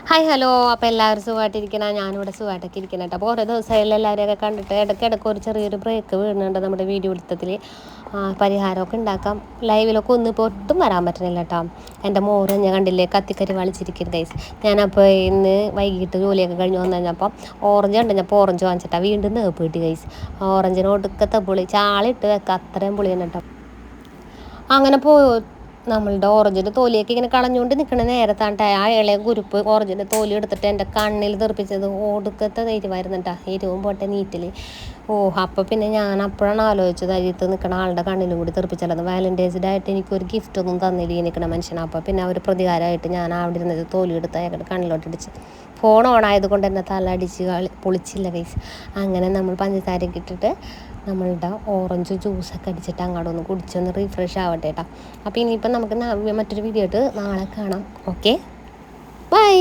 Hi hello, അപ്പോൾ എല്ലാവരും സുഖമായിട്ടിരിക്കണം. ഞാനിവിടെ സുഖമായിട്ടൊക്കെ ഇരിക്കണം കേട്ടോ. അപ്പോൾ ഓരോ ദിവസമായാലും എല്ലാവരെയൊക്കെ കണ്ടിട്ട് ഇടയ്ക്കിടയ്ക്ക് ഒരു ചെറിയൊരു ബ്രേക്ക് വീഴുന്നുണ്ട് നമ്മുടെ വീഡിയോ എടുത്തതിൽ. പരിഹാരമൊക്കെ ഉണ്ടാക്കാം. ലൈവിലൊക്കെ ഒന്നും ഇപ്പോൾ ഒട്ടും വരാൻ പറ്റുന്നില്ല കേട്ടോ. എൻ്റെ മോറ് ഞാൻ കണ്ടില്ലേ കത്തിക്കരി വളിച്ചിരിക്കുന്നത് ഗൈസ്. ഞാനപ്പോൾ ഇന്ന് വൈകിട്ട് ജോലിയൊക്കെ കഴിഞ്ഞ് വന്നു കഴിഞ്ഞപ്പോൾ ഓറഞ്ച് കണ്ടുകഴിഞ്ഞപ്പോൾ ഓറഞ്ച് വാങ്ങിച്ചിട്ടാണ് വീണ്ടും നേപ്പ് കിട്ടി ഗൈസ്. ഓറഞ്ചിന് ഒടുക്കത്തെ പുളി, ചാളിട്ട് വെക്കാം, അത്രയും പുളിയാണ് കേട്ടോ. അങ്ങനെ നമ്മളുടെ ഓറഞ്ചിൻ്റെ തോലിയൊക്കെ ഇങ്ങനെ കളഞ്ഞുകൊണ്ട് നിൽക്കണ നേരത്താണ്ട് ആ ഇളയ കുരുപ്പ് ഓറഞ്ചിൻ്റെ തോലി എടുത്തിട്ട് എൻ്റെ കണ്ണിൽ തെറിപ്പിച്ചത്. ഒടുക്കത്തെ എരിവായിരുന്നു കേട്ടോ. എരിവും പോട്ടെ നീറ്റിൽ. അപ്പോൾ പിന്നെ ഞാൻ അപ്പോഴാണ് ആലോചിച്ചത്, അരിയത്ത് നിൽക്കണ ആളുടെ കണ്ണിലും കൂടി തെറിപ്പിച്ചാലത്. വാലൻറ്റൈൻസ് ഡേ ആയിട്ട് എനിക്കൊരു ഗിഫ്റ്റൊന്നും തന്നില്ല ഈ നിൽക്കണ മനുഷ്യനാണ്. അപ്പോൾ പിന്നെ അവർ പ്രതികാരമായിട്ട് ഞാൻ അവിടെ ഇരുന്നത് തോലി എടുത്ത് അയാളുടെ കണ്ണിലോട്ടിടിച്ച്. ഫോൺ ഓണായത് കൊണ്ട് തന്നെ തല അടിച്ച് പൊളിച്ചില്ല ഗൈസ്. അങ്ങനെ നമ്മൾ പഞ്ചസാരയൊക്കെ ഇട്ടിട്ട് നമ്മളുടെ ഓറഞ്ച് ജ്യൂസൊക്കെ അടിച്ചിട്ട് അങ്ങോട്ടൊന്ന് കുടിച്ചൊന്ന് റീഫ്രഷ് ആവട്ടെ കേട്ടോ. അപ്പോൾ ഇനിയിപ്പം നമുക്ക് മറ്റൊരു വീഡിയോ ആയിട്ട് നാളെ കാണാം. Okay, by.